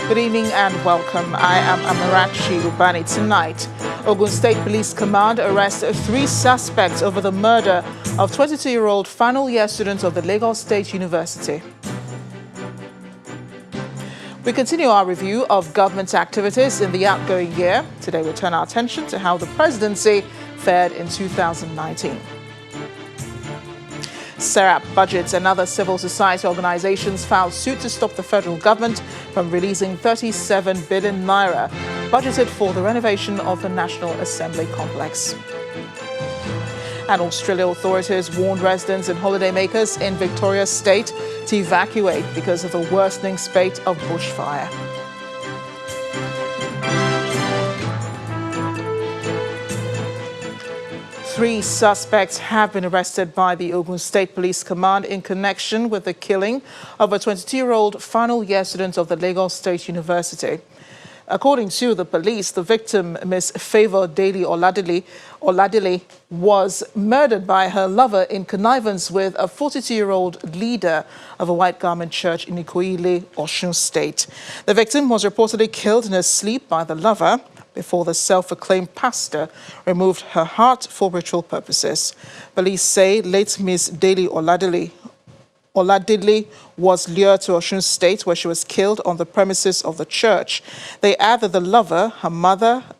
Good evening and welcome. I am Amarachi Ubani. Tonight, Ogun State Police Command arrests 3 suspects over the murder of 22-year-old final year student of the Lagos State University. We continue our review of government activities in the outgoing year. Today we turn our attention to how the presidency fared in 2019. SERAP budgets and other civil society organizations filed suit to stop the federal government from releasing 37 billion naira budgeted for the renovation of the National Assembly complex. And Australia authorities warned residents and holidaymakers in Victoria State to evacuate because of the worsening spate of bushfire. Three suspects have been arrested by the Ogun State Police Command in connection with the killing of a 22-year-old final year student of the Lagos State University. According to the police, the victim, Miss Favour Daily Oladile, was murdered by her lover in connivance with a 42-year-old leader of a white garment church in Ikoile, Osun State. The victim was reportedly killed in her sleep by the lover before the self-acclaimed pastor removed her heart for ritual purposes. Police say late Miss Daily Oladile was lured to Osun State, where she was killed on the premises of the church. They add that the lover,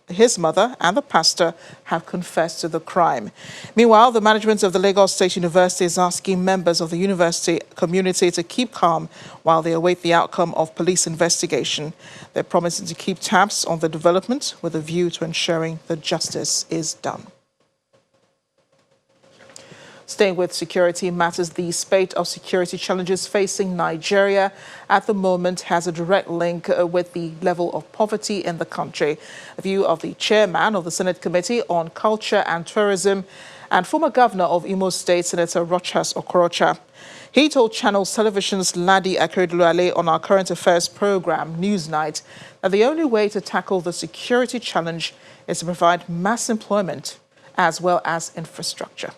his mother, and the pastor have confessed to the crime. Meanwhile, the management of the Lagos State University is asking members of the university community to keep calm while they await the outcome of police investigation. They're promising to keep tabs on the development with a view to ensuring that justice is done. Staying with security matters, the spate of security challenges facing Nigeria at the moment has a direct link with the level of poverty in the country. A view of the chairman of the Senate Committee on Culture and Tourism and former governor of Imo State, Senator Rochas Okorocha. He told Channels Television's Ladi Akeredoluale on our current affairs program, Newsnight, that the only way to tackle the security challenge is to provide mass employment as well as infrastructure.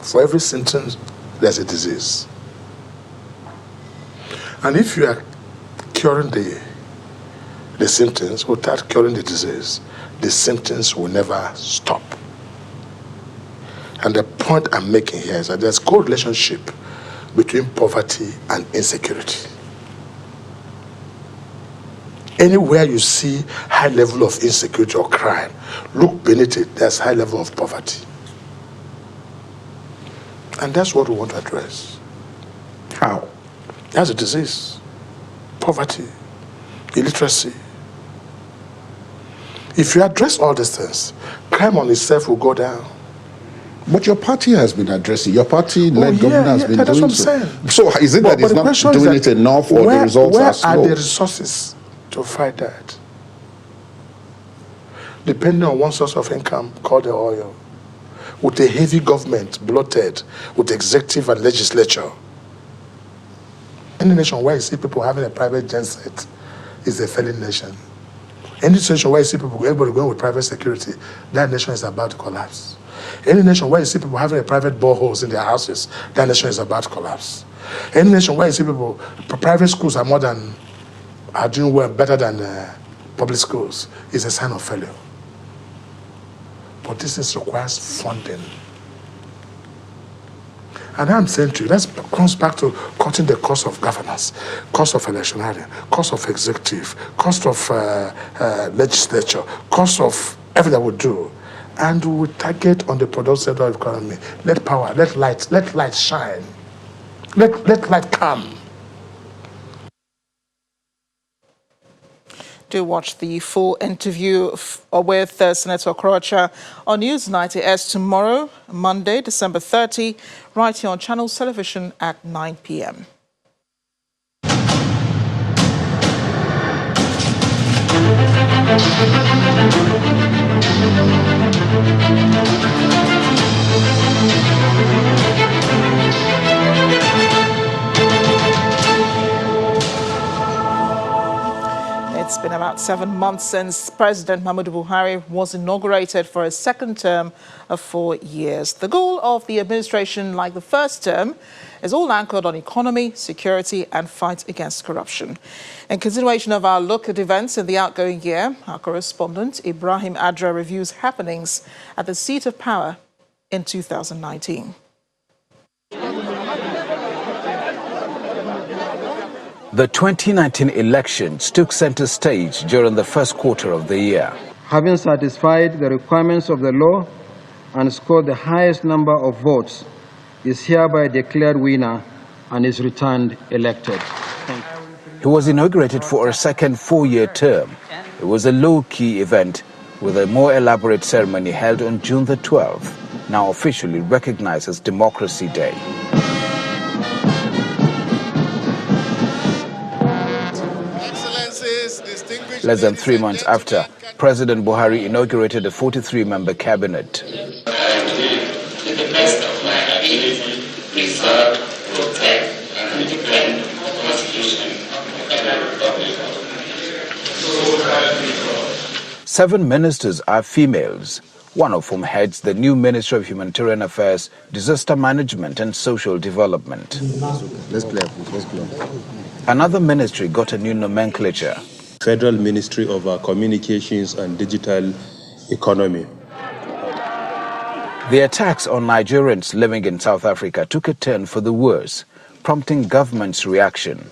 For every symptom, there's a disease. And if you are curing the symptoms without curing the disease, the symptoms will never stop. And the point I'm making here is that there's a correlationship between poverty and insecurity. Anywhere you see high level of insecurity or crime, look beneath it, there's high level of poverty. And that's what we want to address. How? That's a disease. Poverty, illiteracy. If you address all these things, crime on itself will go down. But your party has been addressing, your party-led government has been doing so. So is it that it's not doing it enough or the results are slow? Where are the resources to fight that? Depending on one source of income called the oil, with a heavy government bloated with executive and legislature. Any nation where you see people having a private genset is a failing nation. Any nation where you see people, everybody going with private security, that nation is about to collapse. Any nation where you see people having a private boreholes in their houses, that nation is about to collapse. Any nation where you see people, private schools are doing well, better than public schools, is a sign of failure. But this requires funding. And I'm saying to you, that comes back to cutting the cost of governance, cost of electioneering, cost of executive, cost of legislature, cost of everything we do. And we target on the productive sector of the economy. Let power, let light shine. Let light come. Do watch the full interview with Senator Okorocha on Newsnight. It airs tomorrow, Monday, December 30, right here on Channels Television at 9 p.m. It's been about about 7 months since President Muhammadu Buhari was inaugurated for a second term of 4 years. The goal of the administration, like the first term, is all anchored on economy, security and fight against corruption. In continuation of our look at events in the outgoing year, our correspondent Ibrahim Adra reviews happenings at the seat of power in 2019. The 2019 elections took center stage during the first quarter of the year. Having satisfied the requirements of the law and scored the highest number of votes, is hereby declared winner and is returned elected. He was inaugurated for a second 4-year term. It was a low-key event with a more elaborate ceremony held on June the 12th, now officially recognized as Democracy Day. Less than 3 months after, President Buhari inaugurated a 43-member cabinet. To the best of my ability, preserve, protect, and defend the Constitution of the Federal Republic of Nigeria. 7 ministers are females, one of whom heads the new Ministry of Humanitarian Affairs, Disaster Management and Social Development. Let's play. Another ministry got a new nomenclature: Federal Ministry of Communications and Digital Economy. The attacks on Nigerians living in South Africa took a turn for the worse, prompting government's reaction.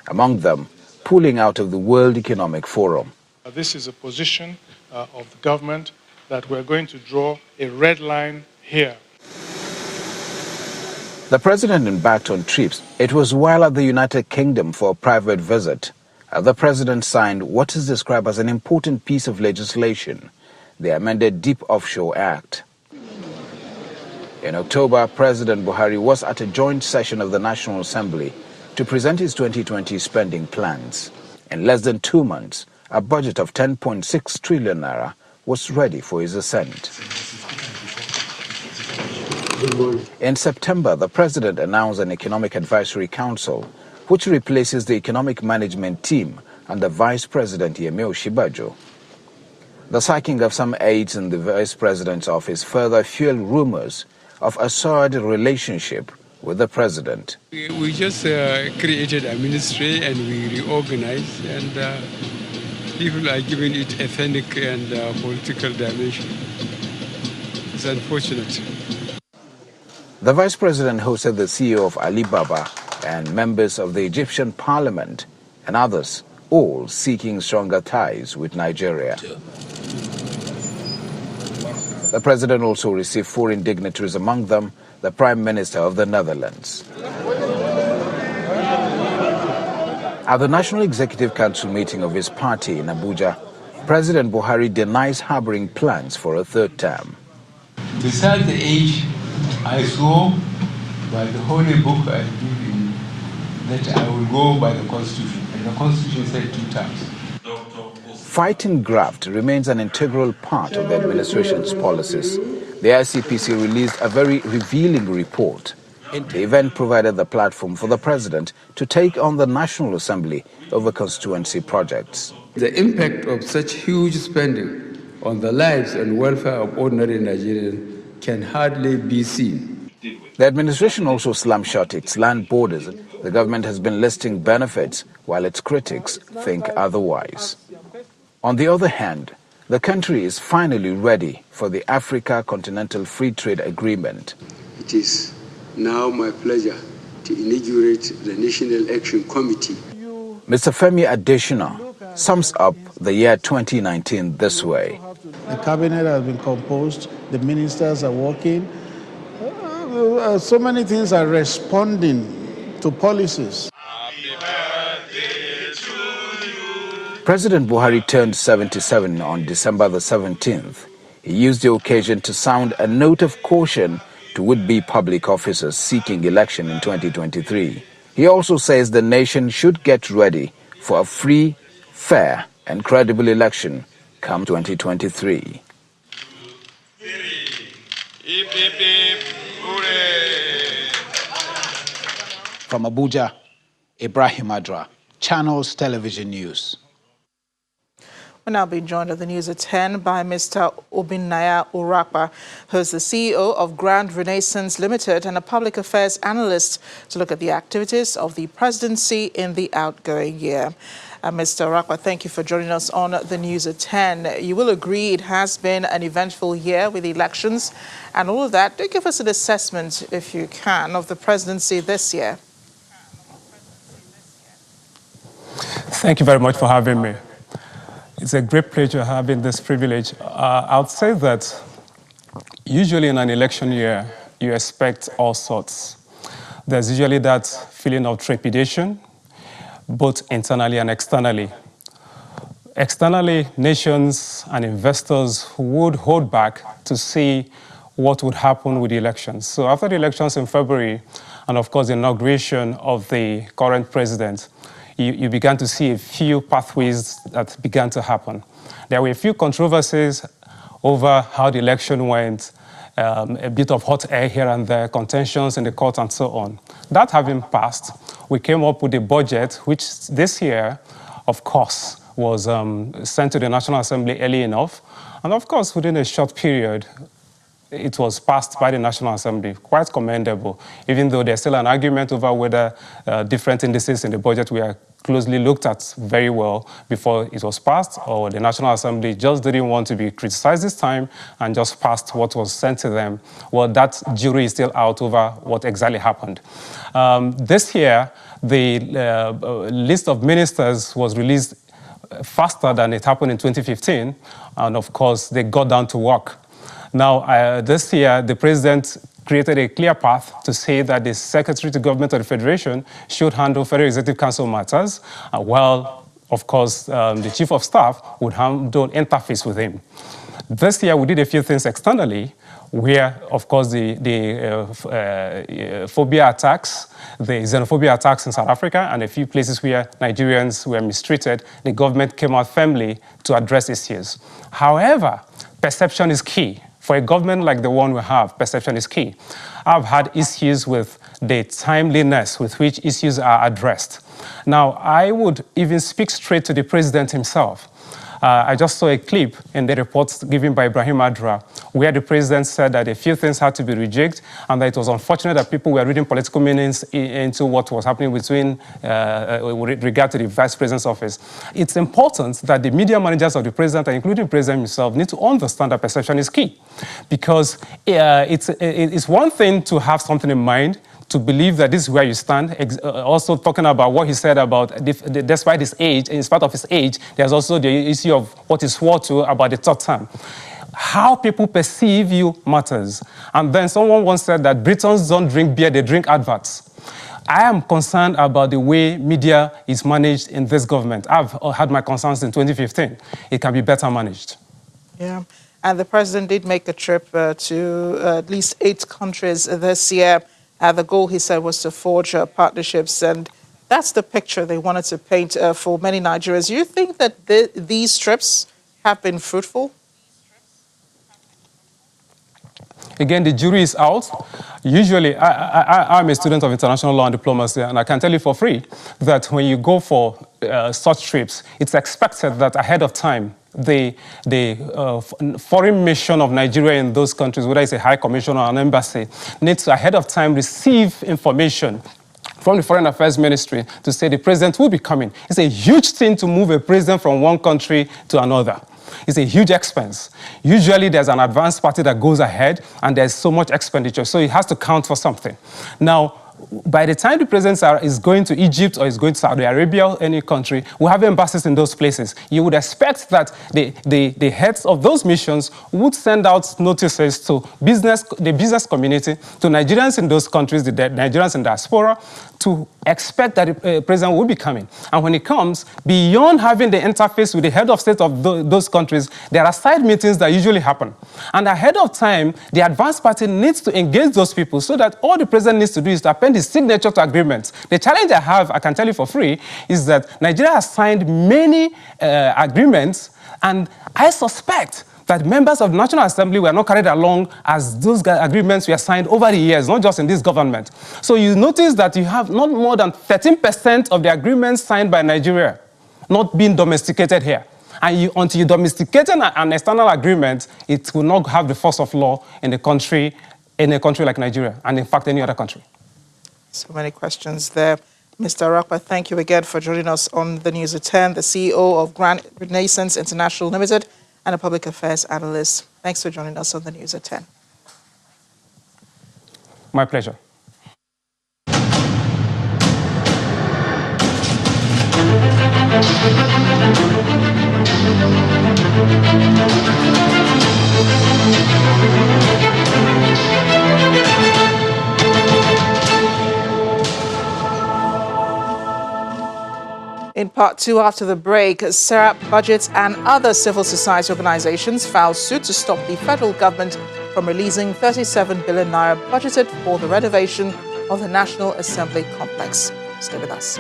Among them, pulling out of the World Economic Forum. This is a position of the government that we're going to draw a red line here. The president embarked on trips. It was while at the United Kingdom for a private visit. The president signed what is described as an important piece of legislation, the amended Deep Offshore Act. In October, President Buhari was at a joint session of the National Assembly to present his 2020 spending plans. In less than 2 months, a budget of 10.6 trillion naira was ready for his assent. In September, the president announced an Economic Advisory Council, which replaces the economic management team under Vice President Yemi Osinbajo. The sacking of some aides in the Vice President's office further fueled rumors of a soured relationship with the president. We just created a ministry and we reorganized, and people are giving it ethnic and political dimension. It's unfortunate. The Vice President hosted the CEO of Alibaba and members of the Egyptian parliament and others, all seeking stronger ties with Nigeria. The president also received foreign dignitaries, among them the Prime Minister of the Netherlands. At the National Executive Council meeting of his party in Abuja, President Buhari denies harboring plans for a third term. Besides the age, I swore by the Holy Book I believe in that I will go by the Constitution, and the Constitution said 2 terms. Fighting graft remains an integral part of the administration's policies. The ICPC released a very revealing report. The event provided the platform for the president to take on the National Assembly over constituency projects. The impact of such huge spending on the lives and welfare of ordinary Nigerians can hardly be seen. The administration also slammed shut its land borders. The government has been listing benefits, while its critics think otherwise. On the other hand, the country is finally ready for the Africa Continental Free Trade Agreement. It is now my pleasure to inaugurate the National Action Committee. Mr. Femi Adesina sums up the year 2019 this way. The cabinet has been composed, the ministers are working, so many things are responding to policies. President Buhari turned 77 on December the 17th. He used the occasion to sound a note of caution to would-be public officers seeking election in 2023. He also says the nation should get ready for a free, fair and credible election come 2023. From Abuja, Ibrahim Adra, Channels Television News. We're now being joined at the news at 10 by Mr. Obinaya Urakpa, who's the CEO of Grand Renaissance Limited and a public affairs analyst, to look at the activities of the presidency in the outgoing year. Mr. Urakpa, thank you for joining us on the news at 10. You will agree it has been an eventful year with elections and all of that. Do give us an assessment, if you can, of the presidency this year. Thank you very much for having me. It's a great pleasure having this privilege. I would say that usually in an election year, you expect all sorts. There's usually that feeling of trepidation, both internally and externally. Externally, nations and investors would hold back to see what would happen with the elections. So after the elections in February, and of course the inauguration of the current president, you began to see a few pathways that began to happen. There were a few controversies over how the election went, a bit of hot air here and there, contentions in the court and so on. That having passed, we came up with a budget which this year, of course, was sent to the National Assembly early enough. And of course, within a short period, it was passed by the National Assembly, quite commendable, even though there's still an argument over whether different indices in the budget were closely looked at very well before it was passed, or the National Assembly just didn't want to be criticized this time and just passed what was sent to them. Well, that jury is still out over what exactly happened. This year, the list of ministers was released faster than it happened in 2015, and of course, they got down to work. Now, this year, the president created a clear path to say that the Secretary to Government of the Federation should handle Federal Executive Council matters, while, of course, the Chief of Staff would handle interface with him. This year, we did a few things externally, where, of course, the phobia attacks, the xenophobia attacks in South Africa, and a few places where Nigerians were mistreated, the government came out firmly to address issues. However, perception is key. For a government like the one we have, perception is key. I've had issues with the timeliness with which issues are addressed. Now, I would even speak straight to the president himself. I just saw a clip in the reports given by Ibrahim Adra, where the president said that a few things had to be rejigged, and that it was unfortunate that people were reading political meanings into what was happening between with regard to the vice president's office. It's important that the media managers of the president, including the president himself, need to understand that perception is key, because it's one thing to have something in mind, to believe that this is where you stand. Also talking about what he said about, despite his age, in spite of his age, there's also the issue of what he swore to about the third term. How people perceive you matters. And then someone once said that Britons don't drink beer, they drink adverts. I am concerned about the way media is managed in this government. I've had my concerns in 2015. It can be better managed. Yeah, and the president did make a trip to at least 8 countries this year. The goal, he said, was to forge partnerships, and that's the picture they wanted to paint for many Nigerians. You think that these trips have been fruitful? Again, the jury is out. Usually, I'm a student of international law and diplomacy, and I can tell you for free that when you go for such trips, it's expected that ahead of time, the foreign mission of Nigeria in those countries, whether it's a high commission or an embassy, needs to ahead of time receive information from the Foreign Affairs Ministry to say the president will be coming. It's a huge thing to move a president from one country to another. It's a huge expense. Usually there's an advanced party that goes ahead and there's so much expenditure, so it has to count for something. Now, by the time the president is going to Egypt or is going to Saudi Arabia or any country, we have embassies in those places. You would expect that the heads of those missions would send out notices to the business community, to Nigerians in those countries, the Nigerians in diaspora, to expect that the president will be coming. And when he comes, beyond having the interface with the head of state of those countries, there are side meetings that usually happen. And ahead of time, the advanced party needs to engage those people so that all the president needs to do is to append his signature to agreements. The challenge I have, I can tell you for free, is that Nigeria has signed many agreements, and I suspect that members of the National Assembly were not carried along as those agreements were signed over the years, not just in this government. So you notice that you have not more than 13% of the agreements signed by Nigeria not being domesticated here. And until you domesticate an external agreement, it will not have the force of law in a country like Nigeria, and in fact, any other country. So many questions there. Mr. Arakpa, thank you again for joining us on the News at 10, the CEO of Grand Renaissance International Limited and a public affairs analyst. Thanks for joining us on the News at 10. My pleasure. In part two, after the break, SERAP, Budget and other civil society organizations filed suit to stop the federal government from releasing 37 billion naira budgeted for the renovation of the National Assembly complex. Stay with us.